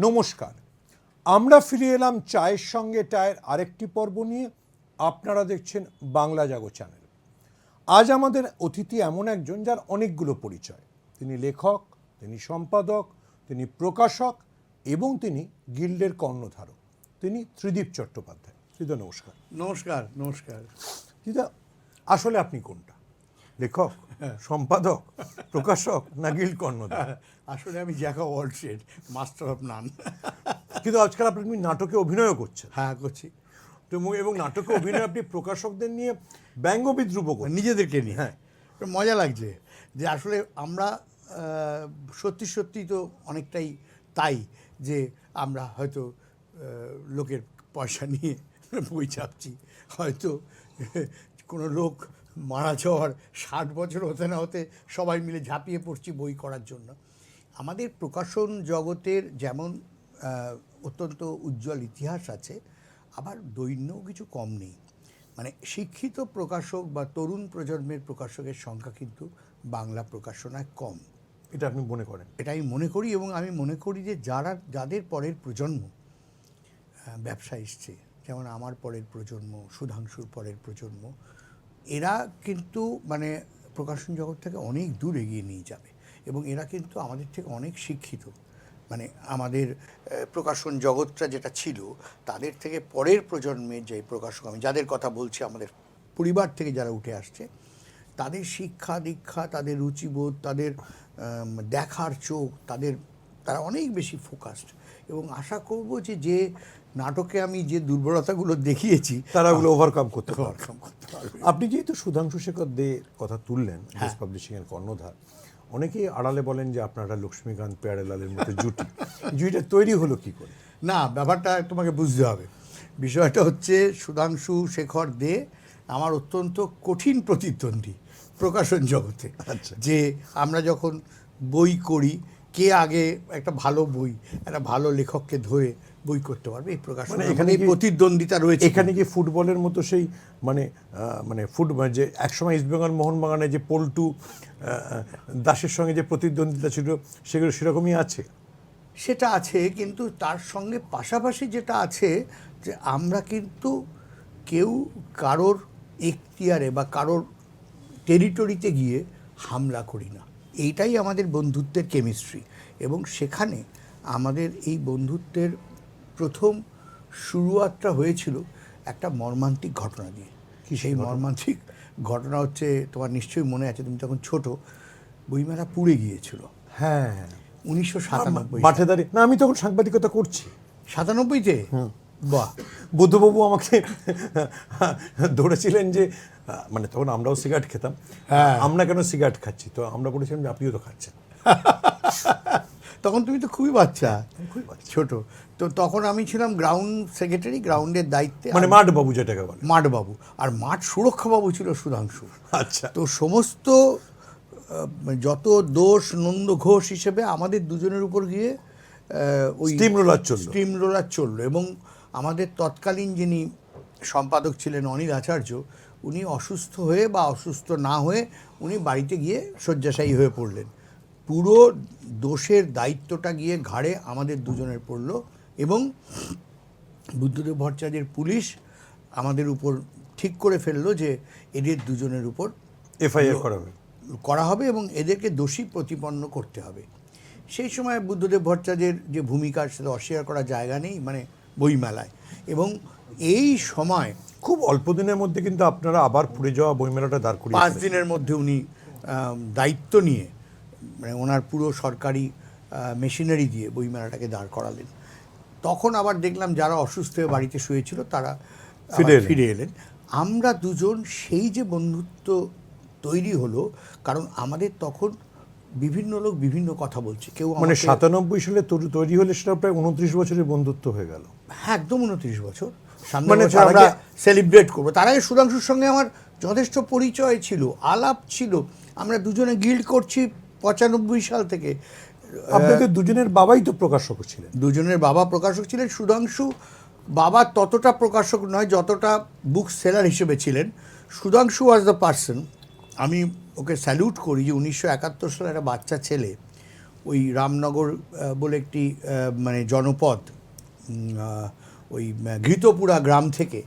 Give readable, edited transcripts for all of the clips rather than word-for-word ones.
নমস্কার, আমরা ফিরে এলাম চায়ের সঙ্গে টায়ের আরেকটি পর্ব নিয়ে। আপনারা দেখছেন বাংলা জাগো চ্যানেল। আজ আমাদের অতিথি এমন একজন যার অনেকগুলো পরিচয়। তিনি লেখক, তিনি সম্পাদক, তিনি প্রকাশক এবং তিনি গিল্ডের কর্ণধারক। তিনি ত্রিদীপ চট্টোপাধ্যায়। দিদা নমস্কার। নমস্কার। নমস্কার দিদা, আসলে আপনি কোনটা? লেখক, সম্পাদক, প্রকাশক না গিল্ড কর্ণধার? আসলে আমি Jack of all trade, master of নান। কিন্তু আজকাল আপনি নাটকে অভিনয়ও করছেন। হ্যাঁ, করছি। তো এবং নাটকে অভিনয় আপনি প্রকাশকদের নিয়ে ব্যঙ্গ বিদ্রুপ করেন, নিজেদেরকে নিয়ে। হ্যাঁ, মজা লাগছে যে আসলে আমরা সত্যি সত্যি তো অনেকটাই তাই, যে আমরা হয়তো লোকের পয়সা নিয়ে বই ছাপছি, হয়তো কোনো লোক মারা যাওয়ার 60 বছর হতে না হতে সবাই মিলে ঝাঁপিয়ে পড়ছি বই করার জন্য। আমাদের প্রকাশন জগতের যেমন অত্যন্ত উজ্জ্বল ইতিহাস আছে, আবার দৈন্যও কিছু কম নেই। মানে শিক্ষিত প্রকাশক বা তরুণ প্রজন্মের প্রকাশকের সংখ্যা কিন্তু বাংলা প্রকাশনায় কম। এটা আপনি মনে করেন? এটা আমি মনে করি, এবং আমি মনে করি যে যাদের পরের প্রজন্ম ব্যবসা এসছে, যেমন আমার পরের প্রজন্ম, সুধাংশুর পরের প্রজন্ম, এরা কিন্তু মানে প্রকাশন জগৎ থেকে অনেক দূর এগিয়ে নিয়ে যাবে, এবং এরা কিন্তু আমাদের থেকে অনেক শিক্ষিত। মানে আমাদের প্রকাশন জগৎটা যেটা ছিল, তাদের থেকে পরের প্রজন্মের যে প্রকাশক, আমি যাদের কথা বলছি, আমাদের পরিবার থেকে যারা উঠে আসছে, তাদের শিক্ষা দীক্ষা, তাদের রুচিবোধ, তাদের দেখার চোখ, তারা অনেক বেশি ফোকাসড। এবং আশা করব যে নাটকে আমি যে দুর্বলতাগুলো দেখিয়েছি তারা ওগুলো ওভারকাম করতে পারবে। আপনি যেহেতু সুধাংশু শেখর দে কথা তুললেন, দেশ পাবলিশিংয়ের কর্ণধার, অনেকেই আড়ালে বলেন যে আপনারা লক্ষ্মীকান্ত প্যারেলালের মতো জুটিটা তৈরি হলো কি করে? না, ব্যাপারটা তোমাকে বুঝতে হবে। বিষয়টা হচ্ছে সুধাংশু শেখর দে আমার অত্যন্ত কঠিন প্রতিদ্বন্দ্বী প্রকাশন জগতে। যে আমরা যখন বই করি, কে আগে একটা ভালো বই, একটা ভালো লেখককে ধরে বই করতে পারবে, এই প্রকাশন এখানে প্রতিদ্বন্দ্বিতা রয়েছে। এখানে কি ফুটবলের মতো সেই ফুটবল যে একসময় ইস্টবেঙ্গল মোহনবাগানে যে পল্টু দাসের সঙ্গে যে প্রতিদ্বন্দ্বিতা ছিল, সেগুলো সেরকমই আছে? সেটা আছে, কিন্তু তার সঙ্গে পাশাপাশি যেটা আছে যে আমরা কিন্তু কেউ কারোর এখতিয়ারে বা কারোর টেরিটরিতে গিয়ে হামলা করি না। এইটাই আমাদের বন্ধুত্বের কেমিস্ট্রি। এবং সেখানে আমাদের এই বন্ধুত্বের প্রথম শুরুয়াতটা হয়েছিল একটা মর্মান্তিক ঘটনা দিয়ে। কি সেই মর্মান্তিক ঘটনা হচ্ছে, তোমার নিশ্চয়ই মনে আছে, তুমি তখন ছোট, বইমেলা পুড়ে গিয়েছিল। হ্যাঁ, 1997 বাঠেদারি না, আমি তখন সাংবাদিকতা করছি। 97-তে? বাহ। বুদ্ধবাবু আমাকে ধরেছিলেন যে, মানে তখন আমরাও সিগারেট খেতাম, আমরা কেন সিগারেট খাচ্ছি, তো আমরা বলেছিলাম যে আপনিও তো খাচ্ছেন। তখন তুমি তো খুবই বাচ্চা, ছোট। তো তখন আমি ছিলাম গ্রাউন্ড সেক্রেটারি, গ্রাউন্ডের দায়িত্বে, মানে মাঠবাবু যেটাকে বলে। মাঠবাবু, আর মাঠ সুরক্ষাবাবু ছিল সুধাংশু। আচ্ছা। তো সমস্ত যত দোষ নন্দ ঘোষ হিসেবে আমাদের দুজনের উপর গিয়ে ওই স্টিম রোলার চললো। এবং আমাদের তৎকালীন যিনি সম্পাদক ছিলেন অনিল আচার্য, উনি অসুস্থ হয়ে বা অসুস্থ না হয়ে উনি বাড়িতে গিয়ে শয্যাশায়ী হয়ে পড়লেন। পুরো দোষের দায়িত্বটা গিয়ে ঘাড়ে আমাদের দুজনের পড়ল, এবং বুদ্ধদেব ভট্টাচার্যের পুলিশ আমাদের উপর ঠিক করে ফেললো যে এদের দুজনের উপর এফআইআর করা হবে এবং এদেরকে দোষী প্রতিপন্ন করতে হবে। সেই সময় বুদ্ধদেব ভট্টাচার্যের যে ভূমিকা, সেটা অস্বীকার করার জায়গা নেই, মানে বইমেলায়। এবং এই সময় খুব অল্প দিনের মধ্যে কিন্তু আপনারা আবার পুড়ে যাওয়া বইমেলাটা দাঁড় করিয়ে 5 দিনের মধ্যে উনি দায়িত্ব নিয়ে, মানে ওনার পুরো সরকারি মেশিনারি দিয়ে বইমেলাটাকে দাঁড় করালেন। তখন আবার দেখলাম যারা অসুস্থ হয়ে বাড়িতে শুয়েছিল তারা ফিরে এলেন। আমরা দুজন সেই যে বন্ধুত্ব তৈরি হলো, কারণ আমাদের তখন বিভিন্ন লোক বিভিন্ন কথা বলছে। কেউ মানে 97 সালে তৈরি হলে সেটা প্রায় 29 বছরের বন্ধুত্ব হয়ে গেল। হ্যাঁ, একদম 29 বছর। মানে আমরা সেলিব্রেট করবো। তার আগে সুধাংশুর সঙ্গে আমার যথেষ্ট পরিচয় ছিল, আলাপ ছিল। আমরা দুজনে গিল্ড করছি 95 সাল থেকে। আপনাদের দুজনের বাবাই তো প্রকাশক ছিলেন। দুজনের বাবা প্রকাশক ছিলেন। সুধাংশু বাবা ততটা প্রকাশক নয় যতটা বুক সেলার হিসেবে ছিলেন। সুধাংশু ওয়াজ দ্য পার্সন, আমি ওকে স্যালুট করি, যে 1971 সালে একটা বাচ্চা ছেলে, ও ওই রামনগর বলে একটি মানে জনপদ, ওই ঘৃতপুরা গ্রাম থেকে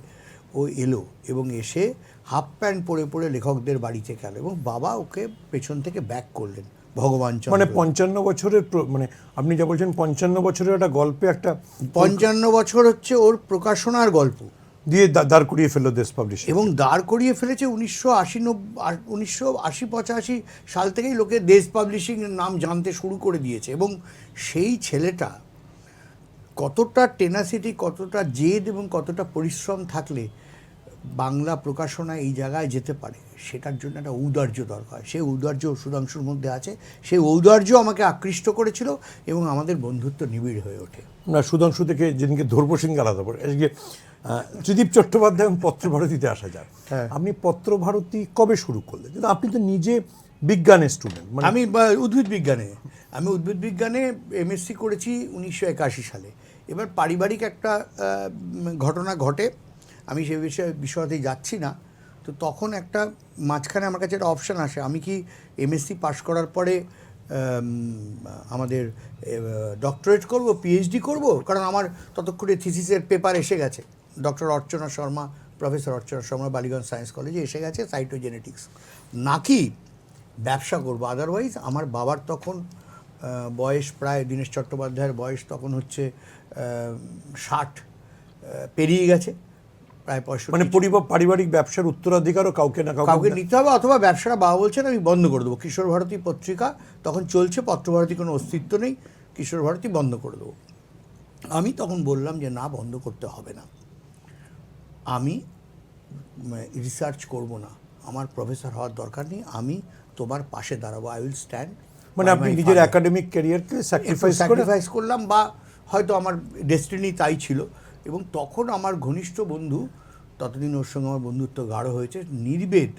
ও এলো এবং এসে হাফ প্যান্ট পরে পরে লেখকদের বাড়িতে গেল এবং বাবা ওকে পেছন থেকে ব্যাক করলেন ভগবান চন্দ্র। মানে 55 বছরের মানে আপনি যা বলছেন 55 বছরের একটা গল্পে একটা 55 বছর হচ্ছে ওর প্রকাশনার গল্প দিয়ে দাঁড় করিয়ে ফেললো দেশ পাবলিশিং। এবং দাঁড় করিয়ে ফেলেছে 1980-85 সাল থেকেই লোকে দেশ পাবলিশিংয়ের নাম জানতে শুরু করে দিয়েছে। এবং সেই ছেলেটা কতটা টেনাসিটি, কতটা জেদ এবং কতটা পরিশ্রম থাকলে বাংলা প্রকাশনা এই জায়গায় যেতে পারে, সেটার জন্য একটা ঔদার্য দরকার। সেই ঔদার্য সুধাংশুর মধ্যে আছে, সেই ঔদার্য আমাকে আকৃষ্ট করেছিল এবং আমাদের বন্ধুত্ব নিবিড় হয়ে ওঠে। না, সুধাংশু থেকে যেদিনকে ধর্ম সিং আলাদা পড়ে আজকে ত্রিদীপ চট্টোপাধ্যায় এবং পত্রভারতীতে আসা যাক। আপনি পত্রভারতী কবে শুরু করলেন? কিন্তু আপনি তো নিজে বিজ্ঞানের স্টুডেন্ট। আমি উদ্ভিদ বিজ্ঞানে এমএসসি করেছি 1981 সালে। এবার পারিবারিক একটা ঘটনা ঘটে, আমি সে বিষয়তেই যাচ্ছি না। তো তখন একটা মাঝখানে আমার কাছে একটা অপশান আসে, আমি কি এমএসসি পাশ করার পরে আমাদের ডক্টরেট করব, পিএইচডি করব, কারণ আমার ততক্ষণে থিসিসের পেপার এসে গেছে, ডক্টর অর্চনা শর্মা, প্রফেসর অর্চনা শর্মা বালিগঞ্জ সায়েন্স কলেজে এসে গেছে সাইটোজেনেটিক্স, নাকি ব্যবসা করব। আদারওয়াইজ আমার বাবার তখন বয়স প্রায়, দীনেশ চট্টোপাধ্যায়ের বয়স তখন হচ্ছে 60 পেরিয়ে গেছে, প্রায় 65। মানে পারিবারিক ব্যবসার উত্তরাধিকারও কাউকে না কাউকে নিতে হবে, অথবা ব্যবসাটা বাবা বলছেন আমি বন্ধ করে দেবো। কিশোর ভারতী পত্রিকা তখন চলছে, পত্রভারতী কোনো অস্তিত্ব নেই, কিশোর ভারতী বন্ধ করে দেবো। আমি তখন বললাম যে না, বন্ধ করতে হবে না, আমি রিসার্চ করব না, আমার প্রফেসর হওয়ার দরকার নেই, আমি তোমার পাশে দাঁড়াবো, আই উইল স্ট্যান্ড। মানে আপনি নিজের একাডেমিক ক্যারিয়ারকে স্যাক্রিফাইস করলাম, বা হয়তো আমার ডেস্টিনি তাই ছিল। এবং তখন আমার ঘনিষ্ঠ বন্ধু, ততদিন ওর সঙ্গে আমার বন্ধুত্ব গাঢ় হয়েছে, নির্বেদ,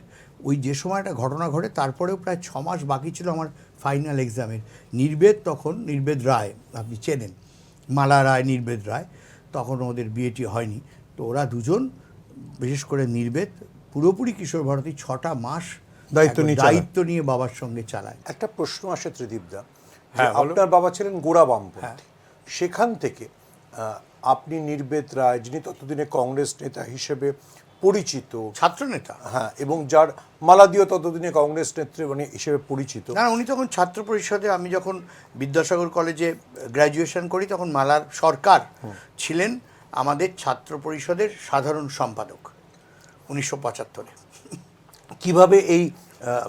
ওই যে সময়টা ঘটনা ঘটে তারপরেও প্রায় 6 মাস বাকি ছিল আমার ফাইনাল এক্সামের। নির্বেদ তখন, নির্বেদ রায় আপনি চেনেন, মালা রায়, নির্বেদ রায়, তখন ওদের বিয়েটি হয়নি। তো ওরা দুজন, বিশেষ করে নির্বেদ, পুরোপুরি কিশোর ভারতী 6টা মাস দায়িত্ব নিয়ে বাবার সঙ্গে চালায়। একটা প্রশ্ন আসে ত্রিদীপদা, আপনার বাবা ছিলেন গোড়া বামপন্থী, সেখান থেকে আপনি নির্বেদ রায়, যিনি ততদিনে কংগ্রেস নেতা হিসেবে পরিচিত, ছাত্র নেতা, হ্যাঁ, এবং যার মালাদিও ততদিনে কংগ্রেস নেত্রী মানে হিসেবে পরিচিত। না, উনি তখন ছাত্র পরিষদে, আমি যখন বিদ্যাসাগর কলেজে গ্র্যাজুয়েশন করি তখন মালার সরকার ছিলেন আমাদের ছাত্র পরিষদের সাধারণ সম্পাদক 1975-এ। কিভাবে এই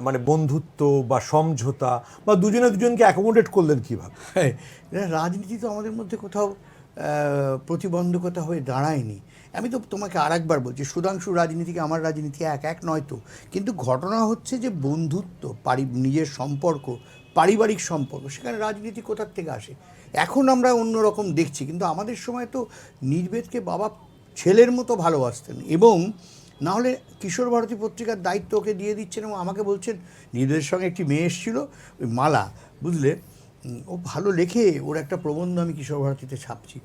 মানে বন্ধুত্ব বা সমঝোতা বা দুজনে দুজনকে অ্যাকোমোডেট করলেন কিভাবে? রাজনীতি তো আমাদের মধ্যে কোথাও প্রতিবন্ধকতা হয়ে দাঁড়ায়নি। আমি তো তোমাকে আরেকবার বলছি, সুধাংশুর রাজনীতিকে আমার রাজনীতি এক নয় তো, কিন্তু ঘটনা হচ্ছে যে বন্ধুত্ব, নিজের সম্পর্ক, পারিবারিক সম্পর্ক, সেখানে রাজনীতি কোথার থেকে আসে এখন আমরা অন্যরকম দেখছি। কিন্তু আমাদের সময় তো নির্বেদকে বাবা ছেলের মতো ভালোবাসতেন, এবং না হলে কিশোর ভারতী পত্রিকার দায়িত্ব ওকে দিয়ে দিচ্ছেন। এবং আমাকে বলছেন, নির্বেদের সঙ্গে একটি মেয়ে এসেছিল, ওই মালা, বুঝলে, ও ভালো লেখে, ওর একটা প্রবন্ধ আমি কিশোর ভারতীতে ছাপছি,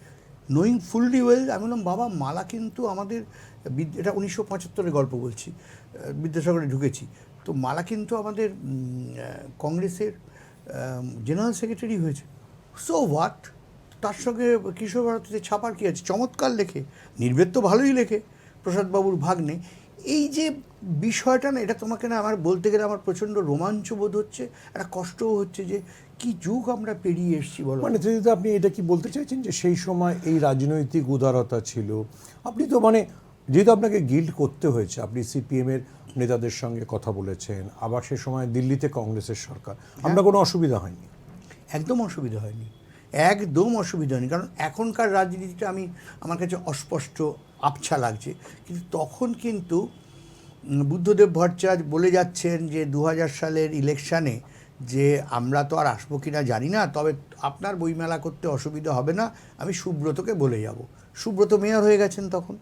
নোয়িং ফুললি ওয়েল। আমি বললাম, বাবা মালা কিন্তু আমাদের, এটা 1975-এর গল্প বলছি, বিদ্যাসাগরে ঢুকেছি তো, মালা কিন্তু আমাদের কংগ্রেসের জেনারেল সেক্রেটারি হয়েছে। সো হোয়াট, তার সঙ্গে কিশোর ভারতীতে ছাপার কী আছে, চমৎকার লেখে, নির্বেদ তো ভালোই লেখে, প্রসাদবাবুর ভাগ্নে। এই যে বিষয়টা না, এটা তোমাকে না আমার বলতে গেলে আমার প্রচণ্ড রোমাঞ্চ বোধ হচ্ছে, একটা কষ্টও হচ্ছে যে কি যুগ আমরা পেরিয়ে এসেছি বলো। মানে যদি আপনি এটা কি বলতে চাইছেন যে সেই সময় এই রাজনৈতিক উদারতা ছিল? আপনি তো মানে, যেহেতু আপনাকে গিল্ড করতে হয়েছে, আপনি সিপিএমের নেতাদের সঙ্গে কথা বলেছেন, আবার সে সময় দিল্লিতে কংগ্রেসের সরকার, আপনার কোনো অসুবিধা হয়নি? একদম অসুবিধা হয়নি, একদম অসুবিধা হয়নি। কারণ এখনকার রাজনীতিটা আমার কাছে অস্পষ্ট, আবছা লাগছে, কিন্তু তখন কিন্তু বুদ্ধদেব ভট্টাচার্য বলে যাচ্ছেন যে 2000 সালের ইলেকশানে যে আমরা তো আর আসবো কিনা জানি না, তবে আপনার বইমেলা করতে অসুবিধা হবে না, আমি সুব্রতকে বলে যাব। সুব্রত মেয়র হয়ে গেছেন তখন,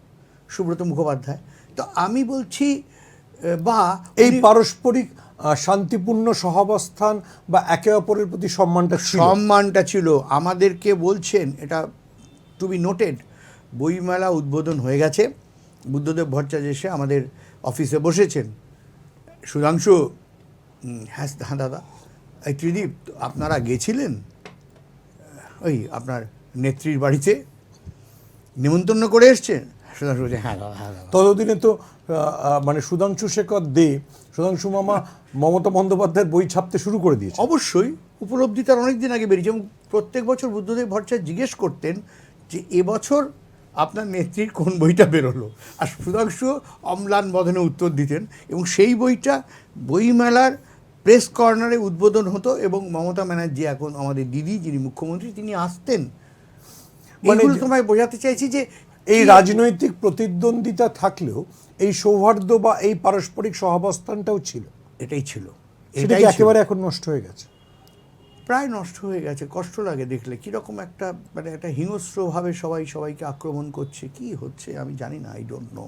সুব্রত মুখোপাধ্যায়। তো আমি বলছি, বা এই পারস্পরিক শান্তিপূর্ণ সহাবস্থান বা একে অপরের প্রতি সম্মানটা ছিল। আমাদেরকে বলছেন, এটা টু বি নোটেড, বইমেলা উদ্বোধন হয়ে গেছে, বুদ্ধদেব ভট্টাচার্য এসে আমাদের অফিসে বসেছেন, সুধাংশু, হ্যাঁ দাদা, এই ত্রিদীপ আপনারা গেছিলেন? ওই আপনার নেত্রীর বাড়িতে নিমন্ত্রণ করে এসছেন? সুধাংশু বলছে হ্যাঁ দাদা, হ্যাঁ দাদা। ততদিনে তো মানে সুধাংশু শেখর দে, সুধাংশু মামা মমতা বন্দ্যোপাধ্যায়ের বই ছাপতে শুরু করে দিয়েছে। অবশ্যই উপলব্ধি তার অনেক দিন আগে বেরিয়েছে, এবং প্রত্যেক বছর বুদ্ধদেব ভট্টাচার্য জিজ্ঞেস করতেন যে এবছর আপনার নেত্রীর কোন বইটা বেরোলো, আর সুধাংশু অম্লান বদনে উত্তর দিতেন, এবং সেই বইটা বইমেলার প্রেস কর্নারে উদ্বোধন হতো, এবং মমতা ব্যানার্জি, এখন আমাদের দিদি যিনি মুখ্যমন্ত্রী, তিনি আসতেন। মানে মানে তোমায় বোঝাতে চাইছি যে এই রাজনৈতিক প্রতিদ্বন্দ্বিতা থাকলেও এই সৌহার্দ্য বা এই পারস্পরিক সহাবস্থানটাও ছিল, এটাই ছিল, সেটা কি একেবারে এখন নষ্ট হয়ে গেছে? প্রায় নষ্ট হয়ে গেছে। কষ্ট লাগে দেখলে কীরকম একটা মানে একটা হিংস্রভাবে সবাই সবাইকে আক্রমণ করছে, কি হচ্ছে আমি জানি না, আই ডোন্ট নো।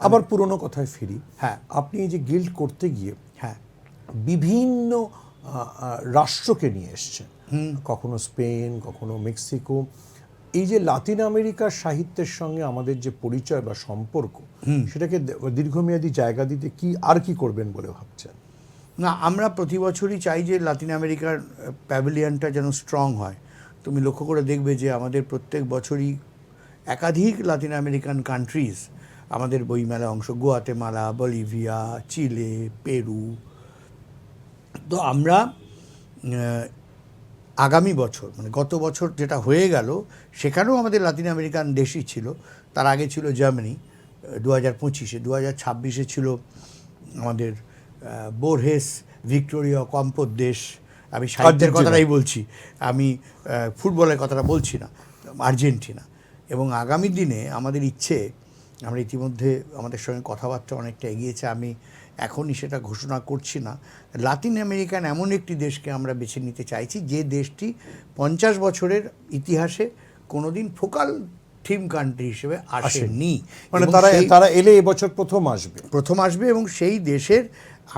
আবার পুরনো কথায় ফিরি। হ্যাঁ। আপনি এই যে গিল্ড করতে গিয়ে হ্যাঁ, বিভিন্ন রাষ্ট্রকে নিয়ে এসছেন, কখনো স্পেন, কখনো মেক্সিকো। এই যে লাতিন আমেরিকার সাহিত্যের সঙ্গে আমাদের যে পরিচয় বা সম্পর্ক, সেটাকে দীর্ঘমেয়াদী জায়গা দিতে কি করবেন বলে ভাবছেন? না, আমরা প্রতি বছরই চাই যে লাতিন আমেরিকার প্যাভিলিয়নটা যেন স্ট্রং হয়। তুমি লক্ষ্য করে দেখবে যে আমাদের প্রত্যেক বছরই একাধিক লাতিন আমেরিকান কান্ট্রিজ আমাদের বইমেলা অংশ, গুয়াতেমালা, বলিভিয়া, চিলে, পেরু। তো আমরা আগামী বছর মানে গত বছর যেটা হয়ে গেল, সেখানেও আমাদের লাতিন আমেরিকান দেশই ছিল। তার আগে ছিল জার্মানি 2025-এ, 2026-এ ছিল আমাদের বোরহেস, ভিক্টোরিয়া, কম্পোর দেশ। আমি সাহিত্যের কথাটাই বলছি, আমি ফুটবলের কথাটা বলছি না, আর্জেন্টিনা। এবং আগামী দিনে আমাদের ইচ্ছে, আমরা ইতিমধ্যে আমাদের সঙ্গে কথাবার্তা অনেকটা এগিয়েছে, আমি এখনই সেটা ঘোষণা করছি না, লাতিন আমেরিকান এমন একটি দেশকে আমরা বেছে নিতে চাইছি যে দেশটি 50 বছরের ইতিহাসে কোনোদিন ফোকাল থিম কান্ট্রি হিসেবে আসেনি। মানে তারা এলে এবছর প্রথম আসবে, এবং সেই দেশের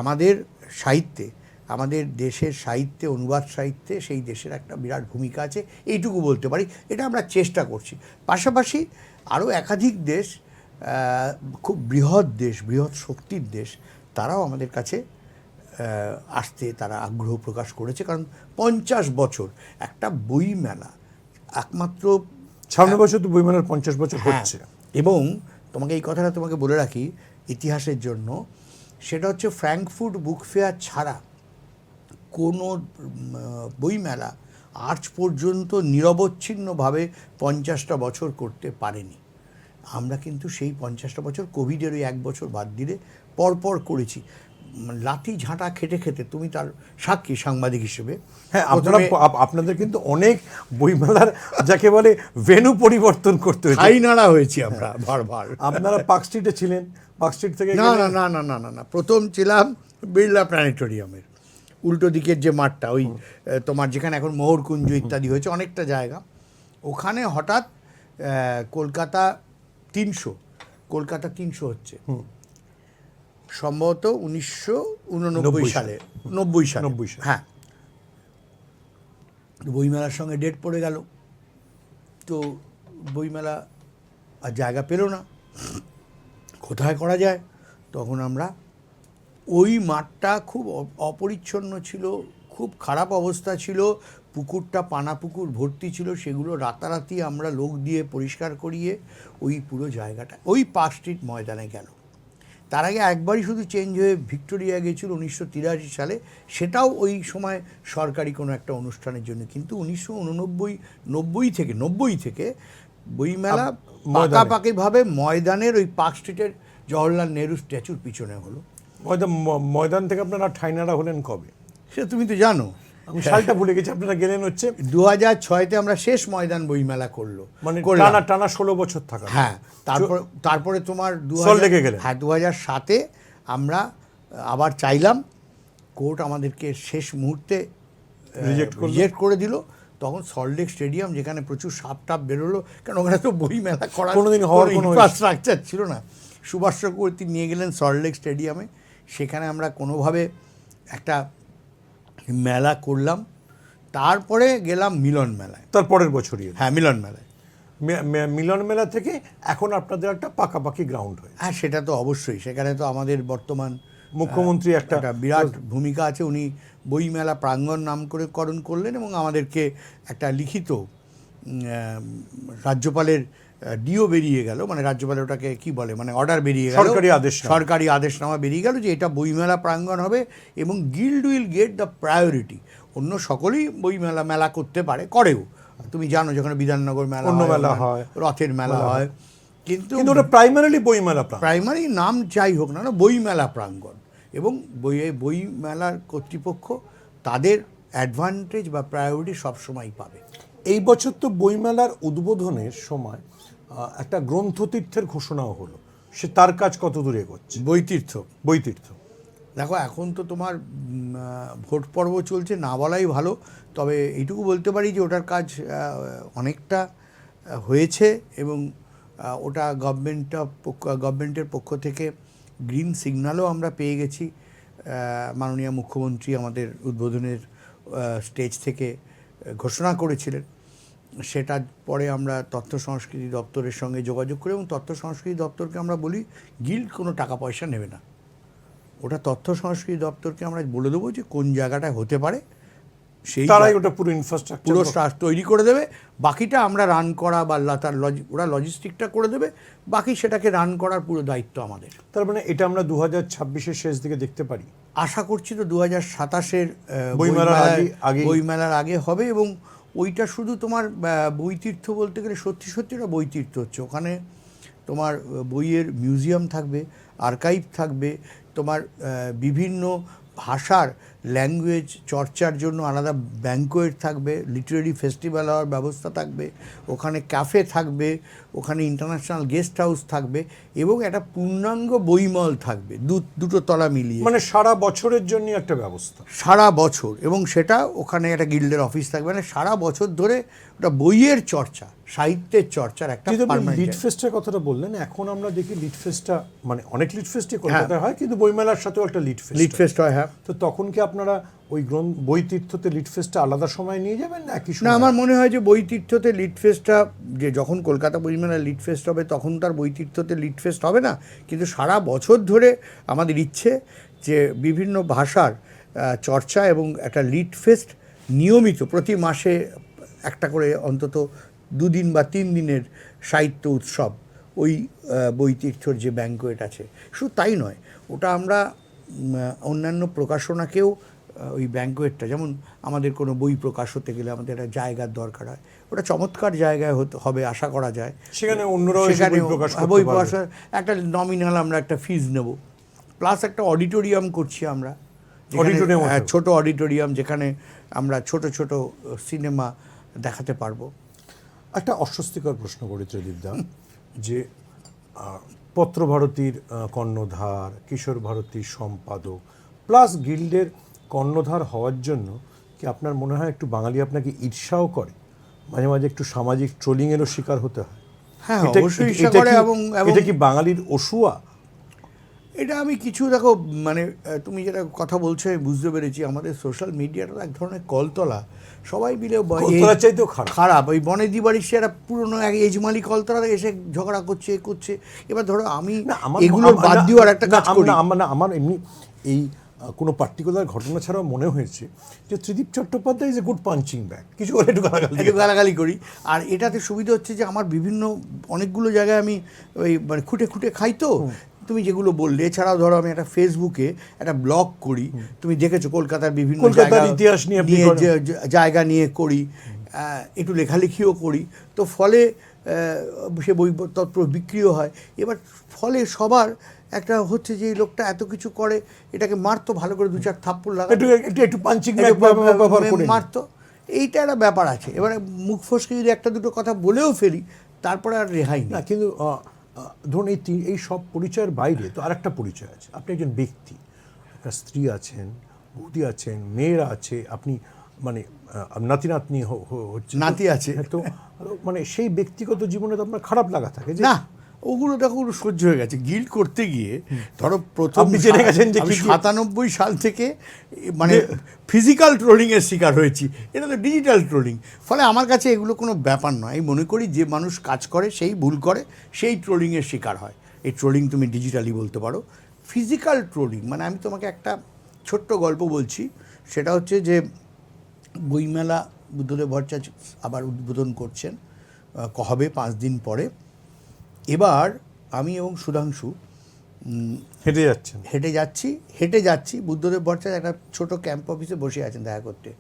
আমাদের সাহিত্যে, আমাদের দেশের সাহিত্যে, অনুবাদ সাহিত্যে সেই দেশের একটা বিরাট ভূমিকা আছে, এইটুকু বলতে পারি। এটা আমরা চেষ্টা করছি। পাশাপাশি আরও একাধিক দেশ, খুব বৃহৎ দেশ, বৃহৎ শক্তির দেশ, তারাও আমাদের কাছে আসতে তারা আগ্রহ প্রকাশ করেছে। কারণ 50 বছর একটা বইমেলা, একমাত্র সামনের বছর তো বইমেলার 50 বছর হচ্ছে। এবং তোমাকে এই কথাটা তোমাকে বলে রাখি ইতিহাসের জন্য, সেটা হচ্ছে ফ্র্যাঙ্কফুর্ট বুক ফেয়ার ছাড়া কোনো বইমেলা আজ পর্যন্ত নিরবচ্ছিন্নভাবে 50টা বছর করতে পারেনি। আমরা কিন্তু সেই 50টা বছর কোভিডের ওই 1 বছর বাদ দিলে পরপর করেছি, লাঠি ঝাঁটা খেটে খেতে। তুমি তার সাক্ষী সাংবাদিক হিসেবে। হ্যাঁ, আপনাদের কিন্তু অনেক বইমেলার যাকে বলে ভেন্যু পরিবর্তন করতে হয়েছে, খাই নাড়া হয়েছি আমরা বারবার। আপনারা পার্ক স্ট্রিটে ছিলেন, পার্ক স্ট্রিট থেকে না না না না না না না প্রথম ছিলাম বিড়লা প্ল্যানেটোরিয়ামের উল্টো দিকের যে মাঠটা, ওই তোমার যেখানে এখন মোহরকুঞ্জ ইত্যাদি হয়েছে অনেকটা জায়গা, ওখানে হঠাৎ কলকাতা 300 হচ্ছে সম্ভবত 1989 সালে, 90 সালে। হ্যাঁ, বইমেলার সঙ্গে ডেট পড়ে গেল, তো বইমেলা আর জায়গা পেল না, কোথায় করা যায়? তখন আমরা ওই মাঠটা খুব অপরিচ্ছন্ন ছিল, খুব খারাপ অবস্থা ছিল, পুকুরটা পানা পুকুর ভর্তি ছিল, সেগুলো রাতারাতি আমরা লোক দিয়ে পরিষ্কার করিয়ে ওই পুরো জায়গাটা ওই পার্ক স্ট্রিট ময়দানে গেল। তার আগে একবারই শুধু চেঞ্জ হয়ে ভিক্টোরিয়া গিয়েছিল 1983 সালে, সেটাও ওই সময় সরকারি কোনো একটা অনুষ্ঠানের জন্য। কিন্তু 1990 থেকে বইমেলা পাকাপাকিভাবে ময়দানের ওই পার্ক স্ট্রিটের জওহরলাল নেহরু স্ট্যাচুর পিছনে হলো। ময়দান থেকে আপনারা ঠাইনারা হলেন কবে? সে তুমি তো জানো, আমি সালটা ভুলে গেছি। আপনারা গেলেন হচ্ছে 2006-তে আমরা শেষ ময়দান বইমেলা করলো, মানে টানা 16 বছর থাকা। হ্যাঁ, তারপরে তোমার 2007-এ আমরা আবার চাইলাম, কোর্ট আমাদেরকে শেষ মুহূর্তে রিজেক্ট করে দিল। তখন সল্টলেক স্টেডিয়াম, যেখানে প্রচুর সাপ টাপ বেরোলো, কারণ ওখানে তো বইমেলা করার কোনোদিন হওয়ার কোনো ইনফ্রাস্ট্রাকচার ছিল না। সুভাষ চক্রবর্তী নিয়ে গেলেন সল্টলেক স্টেডিয়ামে, সেখানে আমরা কোনোভাবে একটা মেলা করলাম। তারপরে গেলাম মিলন মেলায়, তারপরের বছরই। হ্যাঁ, মিলন মেলায়। মিলন মেলা থেকে এখন আপনাদের একটা পাকাপাকি গ্রাউন্ড হয়েছে। হ্যাঁ, সেটা তো অবশ্যই। সেখানে তো আমাদের বর্তমান মুখ্যমন্ত্রী একটা বিরাট ভূমিকা আছে। উনি বইমেলা প্রাঙ্গণ নামকরণ করলেন এবং আমাদেরকে একটা লিখিত রাজ্যপালের ডিও বেরিয়ে গেল, মানে রাজ্যপালের ওটাকে কি বলে, মানে অর্ডার বেরিয়ে গেল, সরকারি আদেশনামা বেরিয়ে গেল যে এটা বইমেলা প্রাঙ্গণ হবে এবং guild will get the priority. অন্য সকলেই বইমেলা মেলা করতে পারে, করেও, তুমি জানো যেখানে বিধাননগর মেলা হয়, রথের মেলা হয়, কিন্তু ওটা প্রাইমারিলি বইমেলা, প্রাইমারি নাম যাই হোক না, বইমেলা প্রাঙ্গণ, এবং বইমেলার কর্তৃপক্ষ তাদের অ্যাডভান্টেজ বা প্রায়োরিটি সবসময় পাবে। এই বছর তো বইমেলার উদ্বোধনের সময় একটা গ্রন্থতীর্থের ঘোষণাও হলো, সে তার কাজ কত দূরে এগোচ্ছে? বইতীর্থ দেখো, এখন তো তোমার ভোট পর্ব চলছে, না বলাই ভালো, তবে এইটুকু বলতে পারি যে ওটার কাজ অনেকটা হয়েছে এবং ওটা গভর্নমেন্টের পক্ষ থেকে গ্রিন সিগন্যালও আমরা পেয়ে গেছি। মাননীয় মুখ্যমন্ত্রী আমাদের উদ্বোধনের স্টেজ থেকে ঘোষণা করেছিলেন। সেটার পরে আমরা তথ্য সংস্কৃতি দপ্তরের সঙ্গে যোগাযোগ করি এবং তথ্য সংস্কৃতি দপ্তরকে আমরা বলি গিল্ড কোনো টাকা পয়সা নেবে না, ওটা তথ্য সংস্কৃতি দপ্তরকে আমরা বলে দেবো যে কোন জায়গাটায় হতে পারে, সেই তারাই ওটা পুরো ইনফ্রাস্ট্রাকচার পুরো তৈরি করে দেবে, বাকিটা আমরা রান করা বা তার ওরা লজিস্টিকটা করে দেবে, বাকি সেটাকে রান করার পুরো দায়িত্ব আমাদের। তার মানে এটা আমরা 2026-এর শেষ দিকে দেখতে পারি, আশা করছি তো 2027-এর বইমেলার আগে হবে। এবং ওইটা শুধু তোমার বইতীর্থ বলতে গেলে সত্যি সত্যি ওটা বইতীর্থ হচ্ছে। ওখানে তোমার বইয়ের মিউজিয়াম থাকবে, আর্কাইভ থাকবে, তোমার বিভিন্ন ভাষার ল্যাঙ্গুয়েজ চর্চার জন্য আলাদা ব্যাঙ্কোয়েট থাকবে, লিটারেরি ফেস্টিভ্যাল হওয়ার ব্যবস্থা থাকবে, ওখানে ক্যাফে থাকবে, ওখানে ইন্টারন্যাশনাল গেস্ট হাউস থাকবে এবং একটা পূর্ণাঙ্গ বইমল থাকবে, দুটো তলা মিলিয়ে, মানে সারা বছরের জন্য একটা ব্যবস্থা, সারা বছর। এবং সেটা ওখানে একটা গিল্ডের অফিস থাকবে, মানে সারা বছর ধরে ওটা বইয়ের চর্চা, সাহিত্যের চর্চার একটা লিট ফেস্টের কথাটা বললেন। এখন আমরা দেখি লিট ফেস্টটা, মানে অনেক লিট ফেস্টই কলকাতায় হয়, কিন্তু বইমেলার সাথেও একটা লিট ফেস্ট হয়। হ্যাঁ, তো তখন কি আপনারা ওই বইতীর্থতে লিট ফেস্টটা আলাদা সময় নিয়ে যাবেন না একই সময়? না, আমার মনে হয় যে বইতীর্থতে লিট ফেস্টটা, যে যখন কলকাতা বইমেলা লিট ফেস্ট হবে তখন তার বইতীর্থতে লিট ফেস্ট হবে না, কিন্তু সারা বছর ধরে আমাদের ইচ্ছে যে বিভিন্ন ভাষার চর্চা এবং একটা লিট ফেস্ট নিয়মিত প্রতি মাসে একটা করে অন্তত 2 দিন বা 3 দিনের সাহিত্য উৎসব ওই বইতীর্থর যে ব্যাঙ্কোয়েট আছে। শুধু তাই নয়, ওটা আমরা অন্যান্য প্রকাশনাকেও ওই ব্যাঙ্কোয়েটটা, যেমন আমাদের কোনো বই প্রকাশ হতে গেলে আমাদের একটা জায়গার দরকার হয়, ওটা চমৎকার জায়গায় হবে আশা করা যায়। সেখানে অন্যরাও বই প্রকাশ, একটা নমিনাল আমরা একটা ফিজ নেব, প্লাস একটা অডিটোরিয়াম করছি আমরা, ছোট অডিটোরিয়াম, যেখানে আমরা ছোট ছোট সিনেমা দেখাতে পারবো। একটা অস্বস্তিকর প্রশ্ন করি ত্রিদীপদা, যে পত্রভারতীর কর্ণধার, কিশোর ভারতীর সম্পাদক, প্লাস গিল্ডের কর্ণধার হওয়ার জন্য কি আপনার মনে হয় একটু বাঙালি আপনাকে ঈর্ষাও করে, মাঝে মাঝে একটু সামাজিক ট্রোলিংয়েরও শিকার হতে হয়? হ্যাঁ, অবশ্যই ঈর্ষা করে। এবং এটা কি বাঙালির অসুয়া? এটা আমি কিছু, দেখো, মানে তুমি যেটা কথা বলছো আমি বুঝতে পেরেছি, আমাদের সোশ্যাল মিডিয়াটা এক ধরনের কলতলা, সবাই মিলে চাইতেও খারাপ। ওই বনেদি বাড়ির সে একটা পুরোনো এক এজমালি কলতলা এসে ঝগড়া করছে, করছে। এবার ধরো আমি এগুলোর বাদ দিয়ে আর একটা কাজ করি। আমার এমনি এই কোনো পার্টিকুলার ঘটনা ছাড়াও মনে হয়েছে যে Tridip Chattopadhyay is a good punching bag, কিছু বলে একটু গালাগালি করি। আর এটাতে সুবিধা হচ্ছে যে আমার বিভিন্ন অনেকগুলো জায়গায় আমি ওই মানে খুঁটে খুঁটে খাই, তো তুমি যেগুলো বললে, এছাড়াও ধরো আমি একটা ফেসবুকে একটা ব্লগ করি, তুমি দেখেছো কলকাতার বিভিন্ন ইতিহাস নিয়ে জায়গা নিয়ে করি, একটু লেখালেখিও করি, তো ফলে সে বইপত্র বিক্রিও হয়। এবার ফলে সবার একটা হচ্ছে যে এই লোকটা এত কিছু করে, এটাকে মারতো, ভালো করে 2-4 থাপ্পড় লাগা, একটু পাঞ্চিং মারতো, এইটা একটা ব্যাপার আছে। এবারে মুখ ফসকে যদি একটা দুটো কথা বলেও ফেলি, তারপরে আর রেহাই না। কিন্তু ধরুন এই সব পরিচয়ের বাইরে তো আর একটা পরিচয় আছে, আপনি একজন ব্যক্তি, আপনার স্ত্রী আছেন, বৌদি আছেন, মেয়েরা আছে, আপনি মানে নাতি নাতনি হচ্ছে, নাতি আছে, তো মানে সেই ব্যক্তিগত জীবনে তো আপনার খারাপ লাগা থাকে যে না, ওগুলো দেখো সহ্য হয়ে গেছে। গিল্ড করতে গিয়ে ধরো প্রথম জেনে গেছেন যে 97 সাল থেকে মানে ফিজিক্যাল ট্রোলিংয়ের শিকার হয়েছি, এটা তো ডিজিটাল ট্রোলিং। ফলে আমার কাছে এগুলো কোনো ব্যাপার নয়। আমি মনে করি যে মানুষ কাজ করে, সেই ভুল করে, সেই ট্রোলিংয়ের শিকার হয়। এই ট্রোলিং তুমি ডিজিটালি বলতে পারো। ফিজিক্যাল ট্রোলিং মানে, আমি তোমাকে একটা ছোট্ট গল্প বলছি, সেটা হচ্ছে যে বইমেলা বুদ্ধদেব ভট্টাচার্য আবার উদ্বোধন করছেন, হবে 5 দিন পরে। এবার আমি এবং সুধাংশু হেঁটে যাচ্ছি বুদ্ধদেব ভট্টাচার্য একটা ছোট ক্যাম্প অফিসে বসে আছেন দেখা করতে।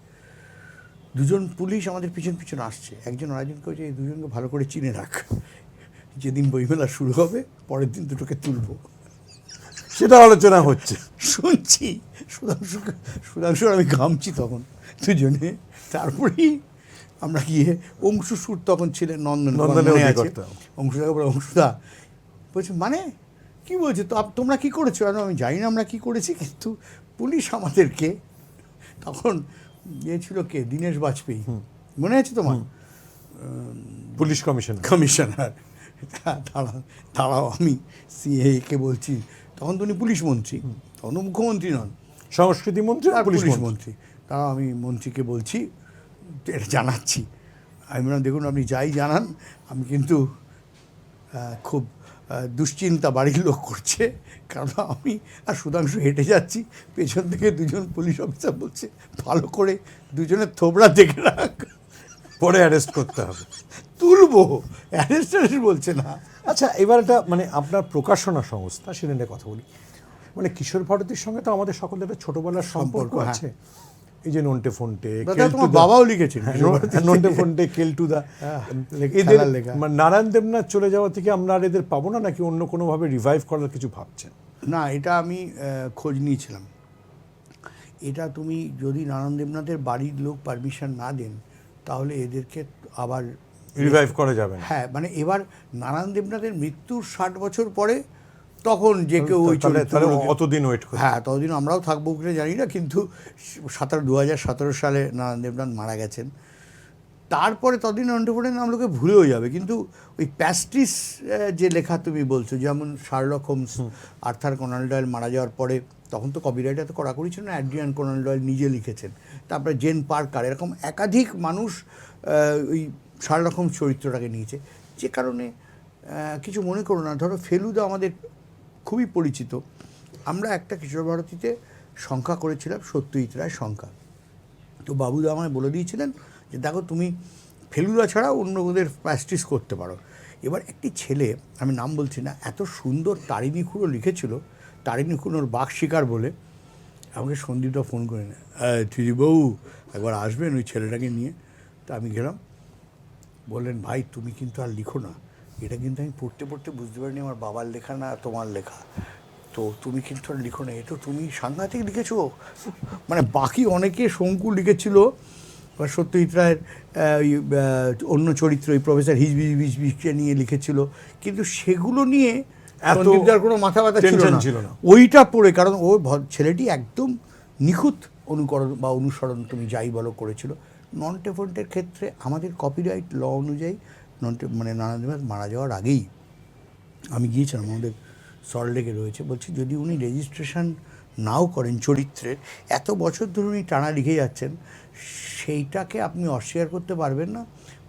দুজন পুলিশ আমাদের পিছন পিছন আসছে, একজন আরেকজনকে বলছে এই দুজনকে ভালো করে চিনে রাখ, যেদিন বইমেলা শুরু হবে পরের দিন দুটোকে তুলবো। সেটা আলোচনা হচ্ছে, শুনছি। সুধাংশুর আমি ঘামছি তখন দুজনে। তারপরেই আমরা গিয়ে অংশু সুর তখন ছিলেন নন্দনে আছে, অংশুদাকে বলে অংশুদা বলছে মানে কি বলছে, তো তোমরা কি করেছো? আমি জানি না আমরা কি করেছি, কিন্তু পুলিশ আমাদেরকে তখন ছিল কে, দীনেশ বাজপেয়ী মনে আছে তোমার, পুলিশ কমিশনার। তারাও আমি সিএকে বলছি, তখন তো উনি পুলিশ মন্ত্রী, তখন মুখ্যমন্ত্রী নন, সংস্কৃতি মন্ত্রী আর পুলিশ মন্ত্রী। তাও আমি মন্ত্রীকে বলছি, এটা জানাচ্ছি। আমি বললাম দেখুন আপনি যাই জানান, আমি কিন্তু খুব দুশ্চিন্তা বাড়ির লোক করছে, কারণ আমি আর সুধাংশু হেঁটে যাচ্ছি, পেছন থেকে দুজন পুলিশ অফিসার বলছে ভালো করে দুজনের থোবড়া দেখে রাখ, পরে অ্যারেস্ট করতে হবে, তুলবো, অ্যারেস্ট বলছে না। আচ্ছা, এবার এটা মানে আপনার প্রকাশনা সংস্থা, সেটা নিয়ে কথা বলি। মানে কিশোর ভারতীর সঙ্গে তো আমাদের সকলের একটা ছোটবেলার সম্পর্ক আছে। এই যে নন্টে ফন্টে, তোমার বাবাও লিখেছেন নন্টে ফন্টে, কেলটুদা, এদের নারায়ণ দেবনাথ চলে যাওয়া থেকে আমরা আর এদের পাবো না, নাকি অন্য কোনোভাবে রিভাইভ করার কিছু ভাবছেন? না, এটা আমি খোঁজ নিয়েছিলাম। এটা তুমি যদি নারায়ণ দেবনাথের বাড়ির লোক পারমিশন না দেন, তাহলে এদেরকে আবার রিভাইভ করা যাবে না। হ্যাঁ, মানে এবার নারায়ণ দেবনাথের মৃত্যুর 60 বছর পরে তখন যে কেউ ওই অতদিন ওয়েট করে, হ্যাঁ ততদিন আমরাও থাকবো কিনা জানি না, কিন্তু 2017 সালে নারায়ণ দেবনাথ মারা গেছেন। তারপরে ততদিন নন্টেফোর্ডের নাম লোকে ভুলেও যাবে, কিন্তু ওই প্যাস্ট্রিস যে লেখা তুমি বলছো, যেমন Sherlock Holmes, Arthur Conan Doyle মারা যাওয়ার পরে, তখন তো কপিরাইট এত কড়াকড়ি ছিল না, অ্যাড্রিয়ান কোনান ডয়েল নিজে লিখেছেন, তারপরে জেন পার্কার, এরকম একাধিক মানুষ ওই শার্লক হোমস চরিত্রটাকে নিয়েছে। যে কারণে কিছু মনে করো না, ধরো ফেলুদা আমাদের খুবই পরিচিত। আমরা একটা কিশোর ভারতীতে সংখ্যা করেছিলাম, সত্যজিৎ রায় সংখ্যা। তো বাবুদা আমায় বলে দিয়েছিলেন যে দেখো তুমি ফেলুদা ছাড়া অন্য ওদের প্র্যাকটিস করতে পারো। এবার একটি ছেলে, আমি নাম বলছি না, এত সুন্দর তারিণী খুঁড়ো লিখেছিল, তারিণী খুঁড়োর বাঘ শিকার বলে। আমাকে সন্দীপটা ফোন করে নেয়, ত্রিবাবু একবার আসবেন ওই ছেলেটাকে নিয়ে। তা আমি গেলাম, বললেন ভাই তুমি কিন্তু আর লিখো না, এটা কিন্তু আমি পড়তে পড়তে বুঝতে পারিনি আমার বাবার লেখা না তোমার লেখা, তো তুমি কিন্তু আর লিখো না, এটা তুমি সাংঘাতিক লিখেছো। মানে বাকি অনেকে শঙ্কু লিখেছিল, সত্যজিৎ রায়ের ওই অন্য চরিত্র ওই প্রফেসর হিজবিজকে নিয়ে লিখেছিল, কিন্তু সেগুলো নিয়ে সন্দীপদার কোনো মাথা ব্যথা ছিল না ওইটা পড়ে, কারণ ও ছেলেটি একদম নিখুঁত অনুকরণ বা অনুসরণ তুমি যাই বলো করেছিল। নন্টে ফন্টের ক্ষেত্রে আমাদের কপিরাইট ল অনুযায়ী মানে নারায়ণ দেবনাথ মারা যাওয়ার আগেই আমি গিয়েছিলাম, আমাদের সল্টলেকে রয়েছে, বলছি যদি উনি রেজিস্ট্রেশন নাও করেন চরিত্রের, এত বছর ধরে উনি টানা লিখে যাচ্ছেন, সেইটাকে আপনি অস্বীকার করতে পারবেন না।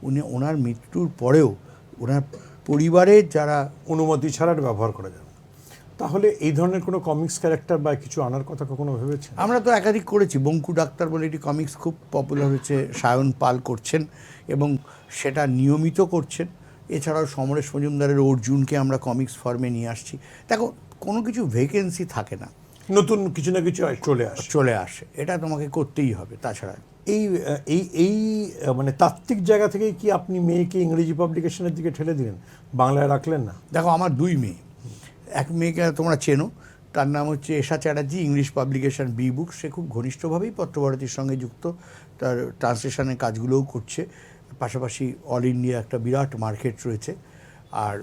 উনি ওনার মৃত্যুর পরেও ওনার পরিবারের যারা অনুমতি ছাড়া ব্যবহার করা যাবে। তাহলে এই ধরনের কোনো কমিক্স ক্যারেক্টার বা কিছু আনার কথা কখনো ভেবেছেন? আমরা তো একাধিক করেছি, বঙ্কু ডাক্তার বলে একটি কমিক্স খুব পপুলার হয়েছে, সায়ন পাল করছেন এবং সেটা নিয়মিত করছেন। এছাড়াও সমরেশ মজুমদারের অর্জুনকে আমরা কমিক্স ফর্মে নিয়ে আসছি। দেখো কোনো কিছু ভ্যাকেন্সি থাকে না, নতুন কিছু না কিছু চলে আসে, এটা তোমাকে করতেই হবে। তাছাড়া এই এই এই মানে তাত্ত্বিক জায়গা থেকে কি আপনি মেয়েকে ইংরেজি পাবলিকেশনের দিকে ঠেলে দিলেন, বাংলায় রাখলেন না? দেখো আমার 2 মেয়ে, এক মেয়েকে তোমরা চেনো, তার নাম হচ্ছে এশা চ্যাটার্জি, ইংলিশ পাবলিকেশন বি বুক, সে খুব ঘনিষ্ঠভাবেই পত্রভারতীর সঙ্গে যুক্ত, তার ট্রান্সলেশনের কাজগুলোও করছে, পাশাপাশি অল ইন্ডিয়া একটা বিরাট মার্কেট রয়েছে, আর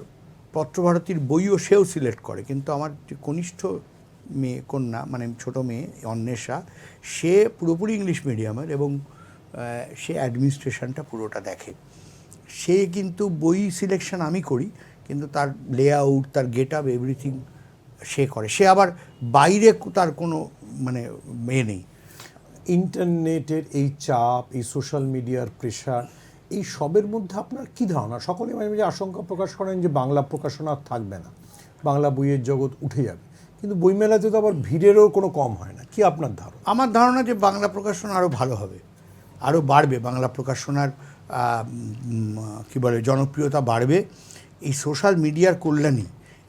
পত্রভারতীর বইও সেও সিলেক্ট করে। কিন্তু আমার যে কনিষ্ঠ মেয়ে কন্যা, মানে ছোটো মেয়ে অন্বেষা, সে পুরোপুরি ইংলিশ মিডিয়ামের এবং সে অ্যাডমিনিস্ট্রেশনটা পুরোটা দেখে। সে কিন্তু বই সিলেকশন আমি করি, কিন্তু তার লেআউট, তার গেট আপ, এভরিথিং সে করে। সে আবার বাইরে তার কোনো মানে মেয়ে নেই। ইন্টারনেটের এই চাপ, এই সোশ্যাল মিডিয়ার প্রেশার, এই সবের মধ্যে আপনার কী ধারণা? সকলে মাঝে মাঝে আশঙ্কা প্রকাশ করেন যে বাংলা প্রকাশনা আর থাকবে না, বাংলা বইয়ের জগৎ উঠে যাবে, কিন্তু বইমেলাতে তো আবার ভিড়েরও কোনো কম হয় না। কি আপনার ধারণা? আমার ধারণা যে বাংলা প্রকাশনা আরও ভালো হবে, আরও বাড়বে, বাংলা প্রকাশনার কী বলে জনপ্রিয়তা বাড়বে এই সোশ্যাল মিডিয়ার কল্যাণী।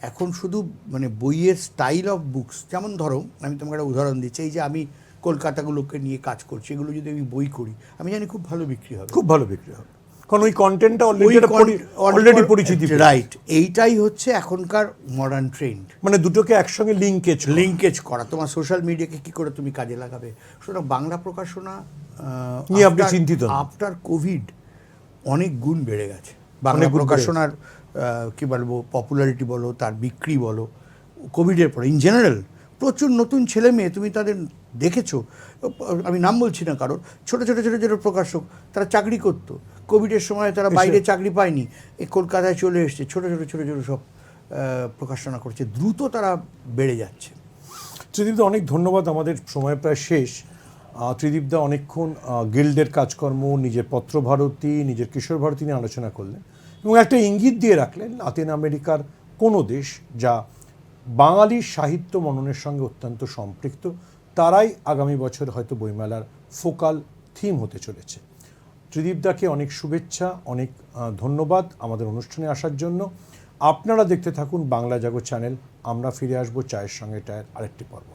এখন শুধু মানে বইয়ের স্টাইল অফ বুকস, যেমন ধরো আমি তোমাকে একটা উদাহরণ দিচ্ছি, এই যে আমি কলকাতাগুলোকে নিয়ে কাজ করছি, এগুলো যদি আমি বই করি আমি জানি খুব ভালো বিক্রি হবে, খুব ভালো বিক্রি হবে, কারণ ওই কন্টেন্টটা অলরেডি পরিচিতি। রাইট, এইটাই হচ্ছে এখনকার মডার্ন ট্রেন্ড, মানে দুটোকে একসঙ্গে লিঙ্কেজ করা। তোমার সোশ্যাল মিডিয়াকে কি করে তুমি কাজে লাগাবে। সুতরাং বাংলা প্রকাশনা নিয়ে আপনি চিন্তিত? আফটার কোভিড অনেক গুণ বেড়ে গেছে বাংলা প্রকাশনার, কি বলবো, পপুলারিটি বলো, তার বিক্রি বলো। কোভিডের পরে ইন জেনারেল প্রচুর নতুন ছেলে মেয়ে, তুমি তাদের দেখেছো, আমি নাম বলছি না কারোর, ছোটো ছোটো ছোটো ছোটো প্রকাশক, তারা চাকরি করতো, কোভিডের সময় তারা বাইরে চাকরি পায়নি, এই কলকাতায় চলে এসছে, ছোটো ছোটো ছোটো ছোটো সব প্রকাশনা করছে, দ্রুত তারা বেড়ে যাচ্ছে। ত্রিদীপদা, অনেক ধন্যবাদ, আমাদের সময় প্রায় শেষ। ত্রিদীপদা অনেকক্ষণ গিল্ডের কাজকর্ম, নিজের পত্রভারতী, নিজের কিশোর ভারতী নিয়ে আলোচনা করলেন এবং একটা ইঙ্গিত দিয়ে রাখলেন লাতিন আমেরিকার কোনো দেশ যা বাঙালির সাহিত্য মননের সঙ্গে অত্যন্ত সম্পৃক্ত, তারাই আগামী বছর হয়তো বইমেলার ফোকাল থিম হতে চলেছে। ত্রিদীপদাকে অনেক শুভেচ্ছা, অনেক ধন্যবাদ আমাদের অনুষ্ঠানে আসার জন্য। আপনারা দেখতে থাকুন বাংলা জাগো চ্যানেল। আমরা ফিরে আসবো চায়ের সঙ্গে টায়ের আরেকটি পর্ব।